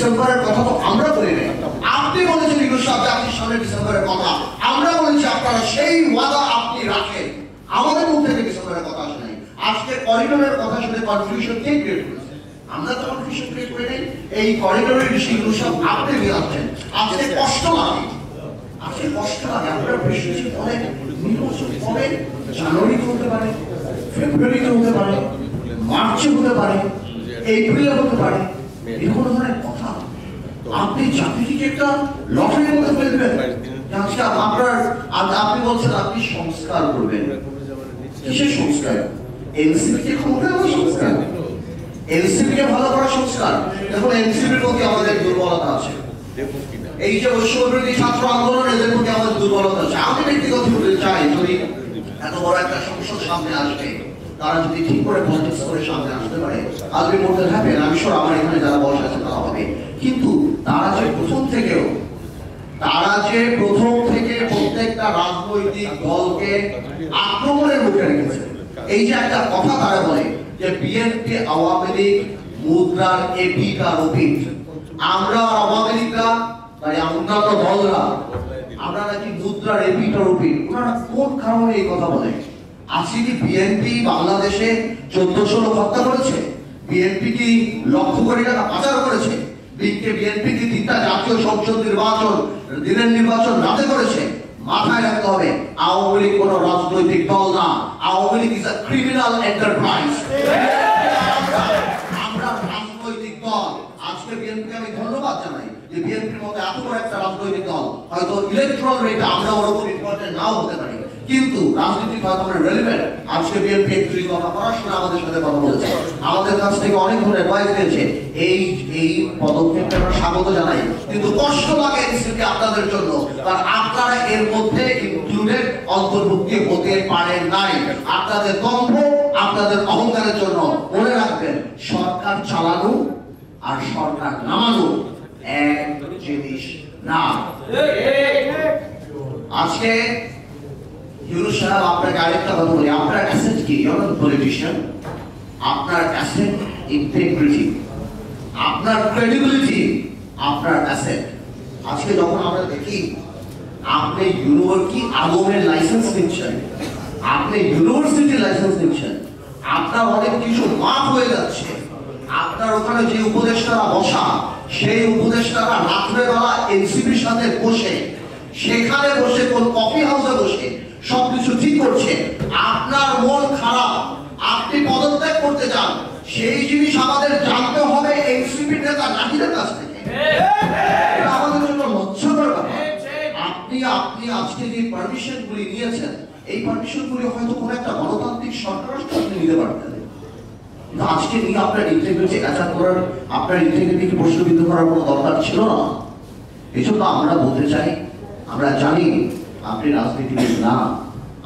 ডিসেম্বরের কথা তো আমরা বলি নাই, আপনি বলেছেন ইউনূস সাহেব জাতির সামনে ডিসেম্বরের কথা, আমরা বলেছি আপনারা সেই ওয়াদা আপনি রাখেন, আমাদের মুখ থেকে ডিসেম্বরের কথা আসে নাই। আজকে করিডোরের কথা শুনে কনফিউশন কে ক্রিয়েট করেছে? আমরা তো কনফিউশন ক্রিয়েট করে নাই। এই করিডোরের বিষয়ে ইউনূস সাহেব আপনি জানাচ্ছেন, আজকে কষ্ট লাগে, আজকে কষ্ট লাগে। আপনারা বেশি কিছু বলেন, নির্বাচন করেন, জানুয়ারিতে হতে পারে, ফেব্রুয়ারিতে হতে পারে, মার্চে হতে পারে, এপ্রিলে হতে পারে, এরকম ধরনের কথা আপনি জাতিকে একটা লটারির মধ্যে ফেলে দেবেন। আজকে আপনার আপনি বলছেন আপনি সংস্কার করবেন, কিসের সংস্কার? এনসিপি কে ক্ষমতা দেওয়ার সংস্কার, এনসিপি কে ভালো করার সংস্কার। দেখুন এনসিপির প্রতি আমাদের দুর্বলতা আছে, এই যে বৈষম্যবিরোধী ছাত্র আন্দোলন এদের প্রতি আমাদের দুর্বলতা আছে। আমি ব্যক্তিগত বলতে চাই, যদি এত বড় একটা সংসদ সামনে আসবে, তারা যদি ঠিক করে পলিটিক্স করে সামনে আসতে পারে, আজকে মধ্যে থাকবেন, আমি শিওর আমার এখানে যারা বসে আছে তারা হবে। কিন্তু তারা যে প্রথম থেকে প্রত্যেকটা রাজনৈতিক দলকে আক্রমণের মুখে রেখেছে। এই যে একটা কথা তারা বলে যে বিএনপি আওয়ামী লীগ মুদ্রার এপিট আর ওপিট, আমরা আওয়ামী লীগরা মানে অন্যান্য দলরা আমরা নাকি মুদ্রার এপিট আর ওপিট। ওনারা কোন কারণে এই কথা বলে? আজকে কি বিএনপি বাংলাদেশে 1400 লোক হত্যা করেছে? বিএনপি কি লক্ষ কোটি টাকা পাচার করেছে? বিএনপি কি 3টা জাতীয় সংসদ নির্বাচন দিনের নির্বাচন রাতে করেছে? মাথায় রাখতে হবে, আওয়ামী লীগ কোন রাজনৈতিক দল না, Awami League is a criminal enterprise. আমরা রাজনৈতিক দল। আজকে বিএনপি আমি ধন্যবাদ জানাই যে বিএনপির মতো এত বড় একটা রাজনৈতিক দল, হয়তো ইলেকট্রাল রেটে আমরা ওর উপর ইম্পর্টেন্ট নাও হতে পারি, কিন্তু রাজনীতি হয়তো আমরা রেলিভেন্ট। আজকে বিএনপি একটু কথা পড়াশোনা আমাদের সাথে কথা বলেছে, আমাদের কাছ থেকে অনেক ধরনের অ্যাডভাইস দিয়েছে। এই পদক্ষেপটা আমরা স্বাগত জানাই, কিন্তু কষ্ট লাগে এনসিপি আপনাদের জন্য, কারণ আপনারা এর মধ্যে ইনক্লুডেড অন্তর্ভুক্তি হতে পারেন নাই। আপনাদের দম্ভ, আপনাদের অহংকারের জন্য। মনে রাখবেন, সরকার চালানো আর সরকার নামানো এক জিনিস না। আজকে ইউনূস সাহেব আপনাকে আরেকটা কথা বলি, আপনার অ্যাসেট কি? You are not politician. আপনার অ্যাসেট ইন্টিগ্রিটি, আপনার ক্রেডিবিলিটি, আপনার অ্যাসেট। আজকে যখন আমরা দেখি আপনি ইউনিভার্সিটি আদমের লাইসেন্স নিচ্ছেন, আপনি ইউনিভার্সিটির লাইসেন্স নিচ্ছেন, আপনার অনেক কিছু মাফ হয়ে যাচ্ছে। আপনার ওখানে যে উপদেষ্টারা বসা, সেই উপদেষ্টারা রাত্রেবেলা এনসিপির সাথে বসে, সেখানে বসে কোন কফি হাউসে বসে সবকিছু ঠিক করছে। আপনার মন খারাপ, আপনি পদত্যাগ করতে চান, সেই জিনিস আমাদের জানতে হবে এনসিপির নেতা জাহিদের কাছ থেকে। এটা আমাদের জন্য লজ্জাকর ব্যাপার। আপনি আজকে যে পারমিশন গুলি নিয়েছেন, এই পারমিশন গুলি হয়তো কোন একটা গণতান্ত্রিক সরকার আপনি নিতে পারতেন, কিন্তু আজকে নিয়ে আপনার ইন্টিগ্রিটি অ্যাটাক করার, আপনার ইন্টিগ্রিটিকে প্রশ্নবিদ্ধ করার কোনো দরকার ছিল না। এই জন্য আমরা বলতে চাই, আমরা জানি আপনি রাজনীতিবিদ না,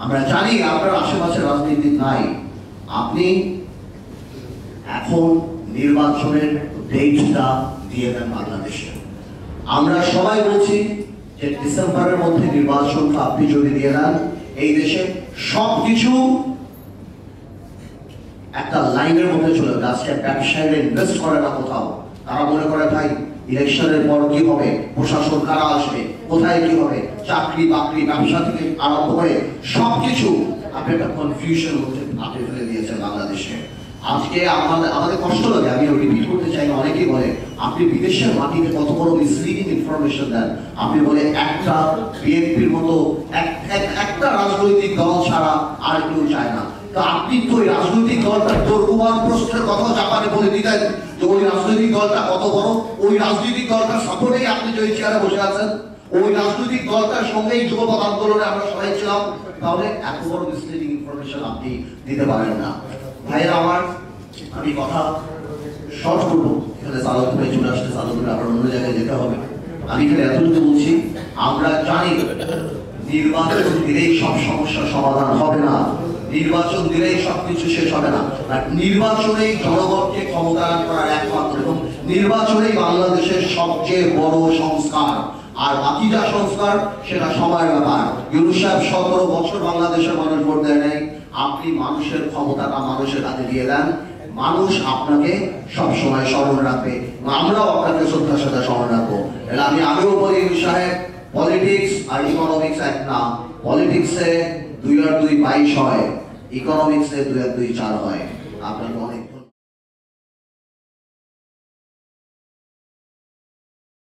আমরা জানি আপনার আশেপাশে রাজনীতি নাই। আপনি এখন নির্বাচনের ডেটটা দিয়ে দেন বাংলাদেশে। আমরা সবাই বলছি যে ডিসেম্বরের মধ্যে নির্বাচনটা আপনি যদি দিয়ে দেন, এই দেশে সবকিছু একটা লাইনের মধ্যে চলে যাবে। আজকে ব্যবসায়ীরা ইনভেস্ট করে না কোথাও, তারা মনে করে ভাই ইলেকশনের পর কি হবে, প্রশাসন কারা আসবে, কোথায় কি হবে, চাকরি বাকরি ব্যবসা থেকে আরম্ভ করে সবকিছু আপনি একটা কনফিউশন হচ্ছে আপনি ফেলে দিয়েছেন বাংলাদেশে। আজকে আমাদের কষ্ট লাগে, আমি রিপিট করতে চাই, অনেকেই বলে আপনি বিদেশের মাটিতে কত বড় মিসলিডিং ইনফরমেশন দেন। আপনি বলে একটা বিএনপির মতো একটা রাজনৈতিক দল ছাড়া আর কেউ চায় না। তো আপনি তো ওই রাজনৈতিক দলটার দোরগোয়ার প্রশ্নের কথা জাপানে বলে দিতেন যে ওই রাজনৈতিক দলটা কত বড়, ওই রাজনৈতিক দলটার সাপোর্টেই আপনি যে চেয়ারে বসে আছেন, ওই রাজনৈতিক দলটার সঙ্গেই যুবপথ আন্দোলনে আমরা সবাই ছিলাম, তাহলে এত বড় মিসলিডিং ইনফরমেশন আপনি দিতে পারেন না। ভাইয়েরা আমার, আমি কথা শর্ট করবো, এখানে সালাদ ভাই চলে আসতে, সালাদ ভাই আবার অন্য জায়গায় যেতে হবে। আমি এখানে এতটুকু বলছি, আমরা জানি নির্বাচন দিলেই সব সমস্যার সমাধান হবে না, নির্বাচন দিলেই সবকিছু শেষ হবে না। নির্বাচনেই জনগণকে ক্ষমতায়ন করার একমাত্র, এবং নির্বাচনেই বাংলাদেশের সবচেয়ে বড় সংস্কার। আর বাকি যা সংস্কার সেটা সময়ের ব্যাপার। ইউনূস সাহেব 17 বছর বাংলাদেশের মানুষ ভোট দেয় নাই, আপনি মানুষের ক্ষমতাটা মানুষের হাতে দিয়ে দেন। মানুষ আপনাকে সবসময় স্মরণ রাখবে, আমরাও আপনাকে শ্রদ্ধার সাথে স্মরণ রাখবো। তাহলে আগেও বলি সাহেব, পলিটিক্স আর ইকোনমিক্স এক না। পলিটিক্সে 2 আর 2 22 হয়, ইকোনমিক্সে 2 আর 2 4 হয়। আপনাকে অনেক